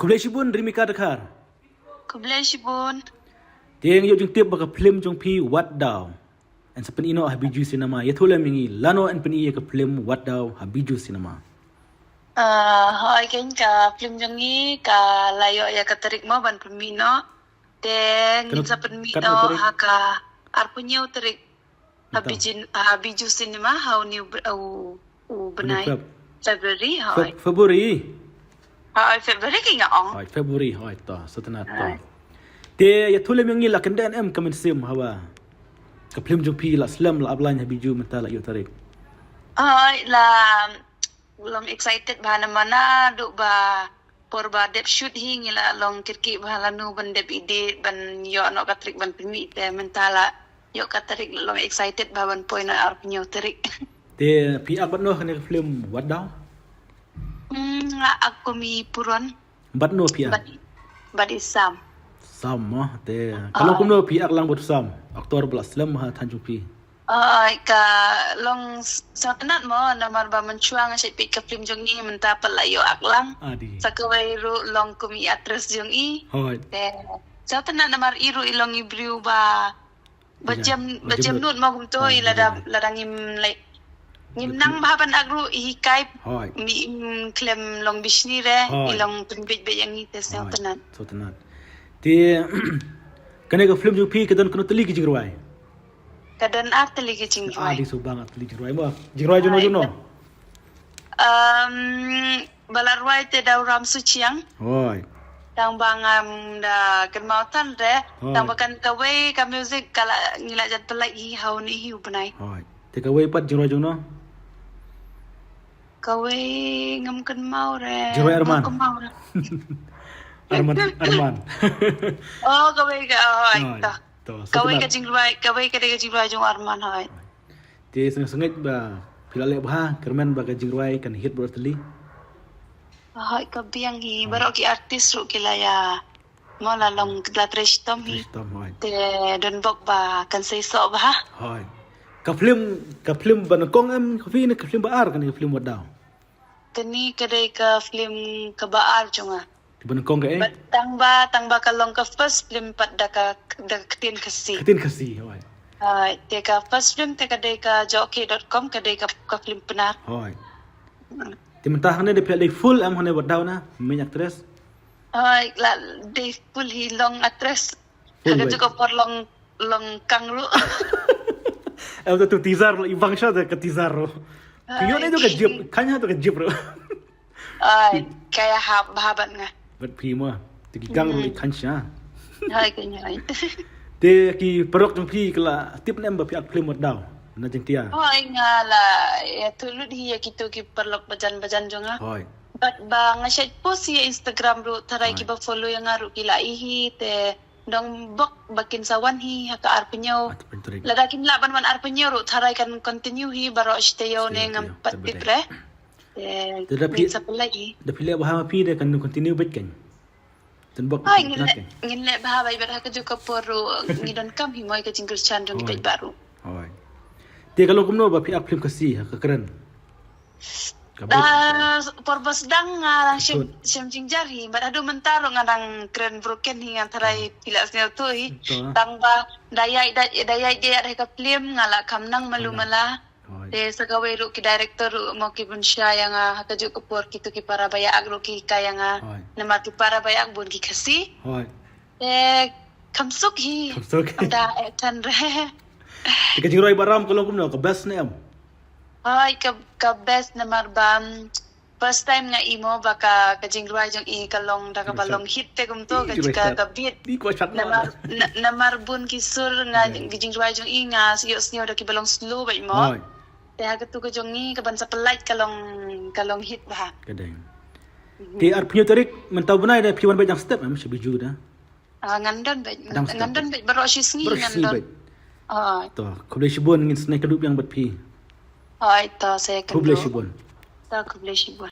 Kubleshibun rimika dakar. Kubleshibun. Tiang yo jung tiap baka film jung pi wat daw. And sa penino habiju cinema. Yatula mingi lano and peni ka film wat daw habiju cinema. Hoy ken ka film jongi ka layo ya katarik mo ban pemino. Den sa pemino haka arpunyo tarik habiju cinema how new benai February hoy. February. Hoy February kinga ong. Hoy February hoy to satana to. Te yatula mingi la kendan em kamen sim hawa. Ka film jung pi la slam la ablan habiju mentala yo tarik. Hoy la long excited ba naman na do ba por ba dep shoot hingi la long kirki ba lanu ban dep ide ban yo no katrik ban pimi te mentala yo katrik long excited ba ban point na arpinyo terik. Te pi abat no kene film wat daw. Nga ako mi puron Bat no pi but isam. Sam te kalau kumno pi ak lang bot sam. Aktor bla slam ha tanjung pi. Ka long sa tanat mo namar ba mencuang sa pit ka film jong ni menta palayo aklang. Adi. Sa kawai ru long kumi atres jong i. Hoy. Te sa tanat namar iru ilong ibriu ba bajam nut mo gum to ladang im like ngimnang bahaban agru ihikay Hoy. mi klem long bisni re Hoy. ilong penbit be yang ite sa tanat. So tanat. Te kene ka film jung pi kedan kuno teli ki jingruai. Kadan atli ke jing Adi so bangat teli jingruai mo. Jingruai jono. Balarwai te daw ram suciang Hoy. tang bangam da kenmautan re tang bakan kawai ka music kala ngila jat pelai hi hau ni hi ubenai Hoy. Te ka wei pat jingruai jono. kawai ngam kenmau re Jingruai Arman. Kenmau re. Arman. Oh kawai ka Hoy. ta To. kawai ka jingruai jong Arman hai Te sengit ba pilale bah kermen ba ka jingruai kan hit bro teli. hai ka biang hi barok ki artis ru kilaya mo la long glatres tom hi Tom hoy. te don bok ba kan sei so ba Hoy. Ka film ban kong em ka film ba ar kan ka film wat daw. kani kadai ka film kabaar jonga Ban kong ka tang ba kalong ka first film pat da ketin kasi Ketin kasi hoy. te ka first film te kadai ka jockey.com kadai ka film penar Hoy. Ti mentah ne de pele full am hane wat daw na minyak tres. la de full hi long atres Full ada way. juga por long kang lu Em tu teaser ibang siya de ka teaser ro. Kiyo na itu ka jeep, kanya tu ka jeep ro. kaya haban nga Bat pi mo. Ti gang ro kan siya. hai kanya hai Te ki perok jong pi kala tip nem ba pi ak film wat daw. Na jeng tia. nga la ya tulud hi ya kitu ki perlok bajan jonga Hoy. But ba nga siya po siya Instagram ro taray ki ba follow yang aru kila ihi te dong bok bakin sawan hi haka arpenyo At penturig. ladakin laban man arpenyo ro taray kan continue hi baro steyo ne ngam pat pipre te sa pelai Da pili ba ha pi de kan continue bet kan. Ten bok. ay ngin le ba bay haka juga poro ngidon kam hi moy ka jingkir chan dong pet baru Hoy. Te kalau kumno ba pi ak film kasi ha ka keren. Porbos dang nga siyam jingjar hi but adu mentaro nga nang kren broken hi nga taray pila snel to hi tang ba dayay dia ka film nga la kam nang malumala de sa gaway ro ki director mo ki bun siya yang hakaju ko por kitu ki para baya agro ki kaya nga nama ki para baya bun ki kasi Hoy. kamsuk hi Kamsuk. da etan re Ika jingroy baram kalau kumno ka best na am. ay ka best na marbam first time nga imo baka kajingruay jong i kalong da ka balong hit te gumto ka beat Di ko chat na. na marbun ki sur nga kajingruay jong i nga siyo da ki balong slow ba imo Hoy. te hagat tu ka jong i ka ban sa polite kalong hit ba Kadang. Ti ar punya tarik mentau benai dah piwan baik yang step am siya biju dah. ngandon ba baro si sngi ngandon ay To, kublai shibun ngin snai kadup yang bat pi. ay ta second Kublai shibun. ta kubleshibon